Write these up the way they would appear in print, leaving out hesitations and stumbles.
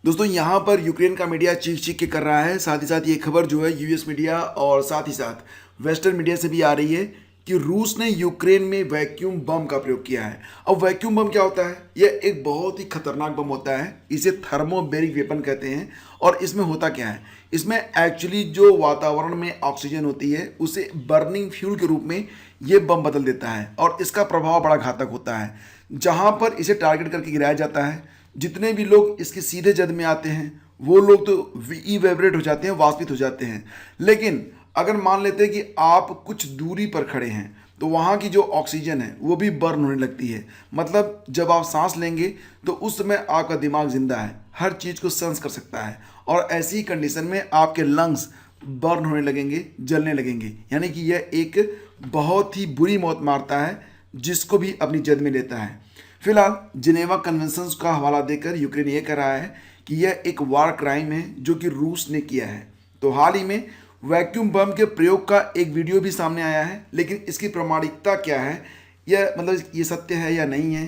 दोस्तों यहाँ पर यूक्रेन का मीडिया चीख चीख के कर रहा है। साथ ही साथ ये खबर जो है यूएस मीडिया और साथ ही साथ वेस्टर्न मीडिया से भी आ रही है कि रूस ने यूक्रेन में वैक्यूम बम का प्रयोग किया है। अब वैक्यूम बम क्या होता है? यह एक बहुत ही खतरनाक बम होता है। इसे थर्मोबैरिक वेपन कहते हैं। और इसमें होता क्या है? इसमें एक्चुअली जो वातावरण में ऑक्सीजन होती है उसे बर्निंग फ्यूल के रूप में ये बम बदल देता है और इसका प्रभाव बड़ा घातक होता है। जहाँ पर इसे टारगेट करके गिराया जाता है, जितने भी लोग इसके सीधे जद में आते हैं वो लोग तो इवेबरेट हो जाते हैं, वाष्पित हो जाते हैं। लेकिन अगर मान लेते हैं कि आप कुछ दूरी पर खड़े हैं तो वहाँ की जो ऑक्सीजन है वो भी बर्न होने लगती है। मतलब जब आप सांस लेंगे तो उस समय आपका दिमाग जिंदा है, हर चीज़ को सेंस कर सकता है और ऐसी कंडीशन में आपके लंग्स बर्न होने लगेंगे, जलने लगेंगे। यानी कि यह एक बहुत ही बुरी मौत मारता है जिसको भी अपनी जद में लेता है। फिलहाल जिनेवा कन्वेंशंस का हवाला देकर यूक्रेन ये कह रहा है कि यह एक वार क्राइम है जो कि रूस ने किया है। तो हाल ही में वैक्यूम बम के प्रयोग का एक वीडियो भी सामने आया है, लेकिन इसकी प्रामाणिकता क्या है, यह मतलब ये सत्य है या नहीं है,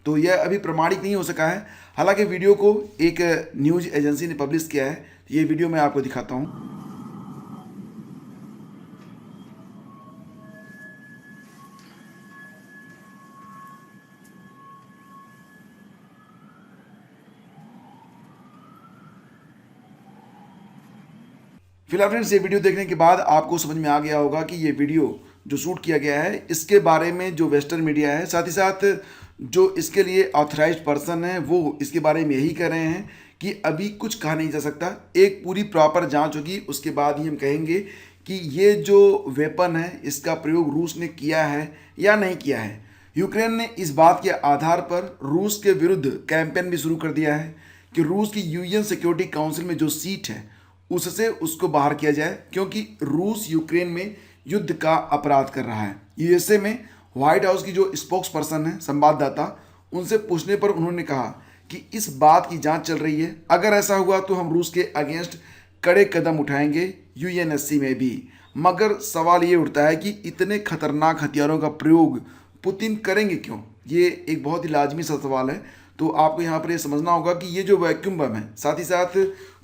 तो यह अभी प्रमाणित नहीं हो सका है। हालांकि वीडियो को एक न्यूज़ एजेंसी ने पब्लिश किया है। ये वीडियो मैं आपको दिखाता हूँ। फिलहाल फ्रेंड्स, ये वीडियो देखने के बाद आपको समझ में आ गया होगा कि ये वीडियो जो शूट किया गया है इसके बारे में जो वेस्टर्न मीडिया है, साथ ही साथ जो इसके लिए ऑथराइज्ड पर्सन है वो इसके बारे में यही कह रहे हैं कि अभी कुछ कहा नहीं जा सकता। एक पूरी प्रॉपर जांच होगी, उसके बाद ही हम कहेंगे कि ये जो वेपन है इसका प्रयोग रूस ने किया है या नहीं किया है। यूक्रेन ने इस बात के आधार पर रूस के विरुद्ध कैंपेन भी शुरू कर दिया है कि रूस की यूएन सिक्योरिटी काउंसिल में जो सीट है उससे उसको बाहर किया जाए, क्योंकि रूस यूक्रेन में युद्ध का अपराध कर रहा है। यूएसए में व्हाइट हाउस की जो स्पोक्स पर्सन है, संवाददाता, उनसे पूछने पर उन्होंने कहा कि इस बात की जांच चल रही है, अगर ऐसा हुआ तो हम रूस के अगेंस्ट कड़े कदम उठाएंगे, यूएनएससी में भी। मगर सवाल ये उठता है कि इतने खतरनाक हथियारों का प्रयोग पुतिन करेंगे क्यों? ये एक बहुत ही लाजमी सा सवाल है। तो आपको यहाँ पर ये समझना होगा कि ये जो वैक्यूम बम है, साथ ही साथ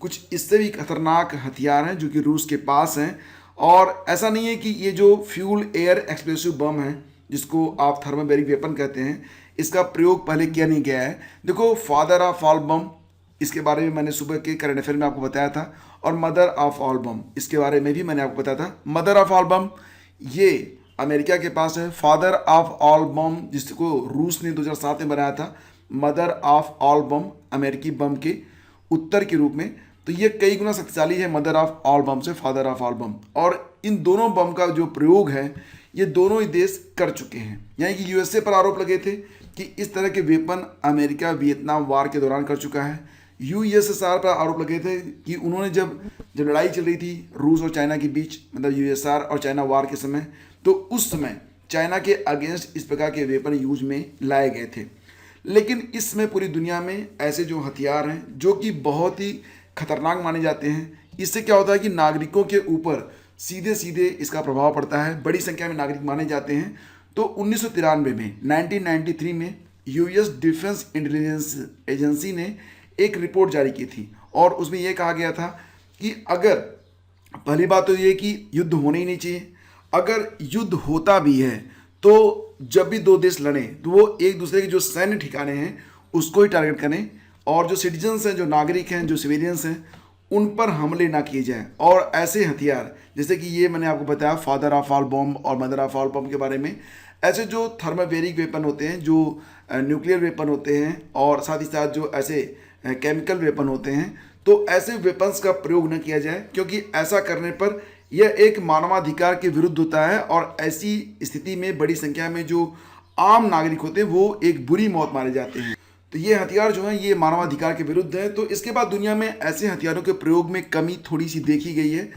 कुछ इससे भी खतरनाक हथियार हैं जो कि रूस के पास हैं। और ऐसा नहीं है कि ये जो फ्यूल एयर एक्सप्लोसिव बम है जिसको आप थर्मोबैरिक वेपन कहते हैं, इसका प्रयोग पहले किया नहीं गया है। देखो, फादर ऑफ ऑल बम, इसके बारे में मैंने सुबह के करंट अफेयर में आपको बताया था, और मदर ऑफ ऑल बम, इसके बारे में भी मैंने आपको बताया था। मदर ऑफ ऑल बम ये अमेरिका के पास है। फादर ऑफ ऑल बम जिसको रूस ने 2007 में बनाया था, मदर ऑफ ऑल बम अमेरिकी बम के उत्तर के रूप में। तो ये कई गुना शक्तिशाली है मदर ऑफ ऑल बम से फादर ऑफ ऑल बम। और इन दोनों बम का जो प्रयोग है ये दोनों ही देश कर चुके हैं। यानी कि यूएसए पर आरोप लगे थे कि इस तरह के वेपन अमेरिका वियतनाम वार के दौरान कर चुका है। यूएसएसआर पर आरोप लगे थे कि उन्होंने जब लड़ाई चल रही थी रूस और चाइना के बीच, मतलब यूएसएसआर और चाइना वार के समय, तो उस समय चाइना के अगेंस्ट इस प्रकार के वेपन यूज में लाए गए थे। लेकिन इस समय पूरी दुनिया में ऐसे जो हथियार हैं जो कि बहुत ही खतरनाक माने जाते हैं, इससे क्या होता है कि नागरिकों के ऊपर सीधे सीधे इसका प्रभाव पड़ता है। बड़ी संख्या में नागरिक माने जाते हैं। तो 1993 में 1993 में यूएस डिफेंस इंटेलिजेंस एजेंसी ने एक रिपोर्ट जारी की थी और उसमें यह कहा गया था कि अगर, पहली बात तो ये कि युद्ध होने ही नहीं चाहिए, अगर युद्ध होता भी है तो जब भी दो देश लड़ें तो वो एक दूसरे के जो सैन्य ठिकाने हैं उसको ही टारगेट करें, और जो सिटीजन्स हैं, जो नागरिक हैं, जो सिविलियंस हैं, उन पर हमले ना किए जाएं। और ऐसे हथियार जैसे कि ये मैंने आपको बताया फादर ऑफ ऑल बम और मदर ऑफ ऑल बम के बारे में, ऐसे जो थर्मोबैरिक वेपन होते हैं, जो न्यूक्लियर वेपन होते हैं, और साथ ही साथ जो ऐसे केमिकल वेपन होते हैं, तो ऐसे वेपन्स का प्रयोग न किया जाए, क्योंकि ऐसा करने पर यह एक मानवाधिकार के विरुद्ध होता है। और ऐसी स्थिति में बड़ी संख्या में जो आम नागरिक होते हैं वो एक बुरी मौत मारे जाते हैं। तो ये हथियार जो है ये मानवाधिकार के विरुद्ध है। तो इसके बाद दुनिया में ऐसे हथियारों के प्रयोग में कमी थोड़ी सी देखी गई है।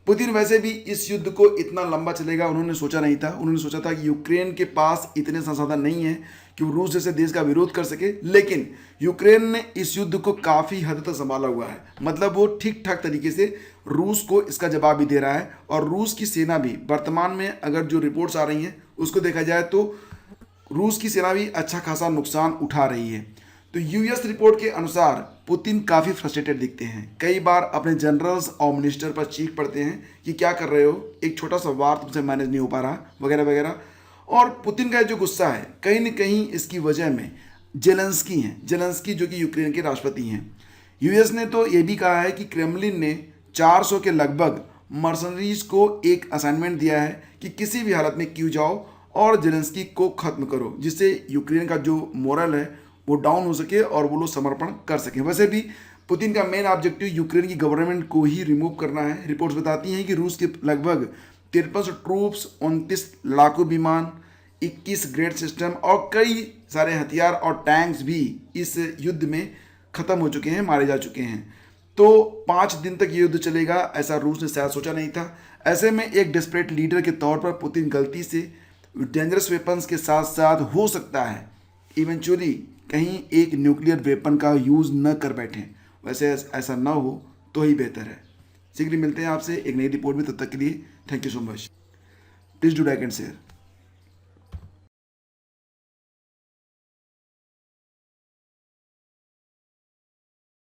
पुतिन वैसे भी इस युद्ध को इतना लंबा चलेगा उन्होंने सोचा नहीं था। उन्होंने सोचा था कि यूक्रेन के पास इतने संसाधन नहीं है कि वो रूस जैसे देश का विरोध कर सके, लेकिन यूक्रेन ने इस युद्ध को काफ़ी हद तक संभाला हुआ है। मतलब वो ठीक ठाक तरीके से रूस को इसका जवाब भी दे रहा है। और रूस की सेना भी वर्तमान में, अगर जो रिपोर्ट्स आ रही हैं उसको देखा जाए तो रूस की सेना भी अच्छा खासा नुकसान उठा रही है। तो यूएस रिपोर्ट के अनुसार पुतिन काफ़ी फ्रस्ट्रेटेड दिखते हैं। कई बार अपने जनरल्स और मिनिस्टर पर चीख पड़ते हैं कि क्या कर रहे हो, एक छोटा सा वार तुमसे मैनेज नहीं हो पा रहा, वगैरह वगैरह। और पुतिन का जो गुस्सा है कहीं न कहीं इसकी वजह में जेलेंस्की हैं, जेलेंस्की जो कि यूक्रेन के राष्ट्रपति हैं। यूएस ने तो ये भी कहा है कि क्रेमलिन ने 400 के लगभग मर्सनरीज को एक असाइनमेंट दिया है कि किसी भी हालत में क्यों जाओ और जेलेंस्की को ख़त्म करो, जिससे यूक्रेन का जो मोरल है वो डाउन हो सके और वो लोग समर्पण कर सकें। वैसे भी पुतिन का मेन ऑब्जेक्टिव यूक्रेन की गवर्नमेंट को ही रिमूव करना है। रिपोर्ट्स बताती हैं कि रूस के लगभग 53 ट्रूप्स, 29 लड़ाकू विमान, 21 ग्रेड सिस्टम और कई सारे हथियार और टैंक्स भी इस युद्ध में ख़त्म हो चुके हैं, मारे जा चुके हैं। तो 5 दिन तक ये युद्ध चलेगा, ऐसा रूस ने शायद सोचा नहीं था। ऐसे में एक डेस्परेट लीडर के तौर पर पुतिन गलती से डेंजरस वेपन्स के साथ साथ हो सकता है इवेंचुअली कहीं एक न्यूक्लियर वेपन का यूज़ न कर बैठें। वैसे ऐसा ना हो तो ही बेहतर है। शीघ्र मिलते हैं आपसे एक नई रिपोर्ट में, तब तक के लिए thank you so much. Please do like and share.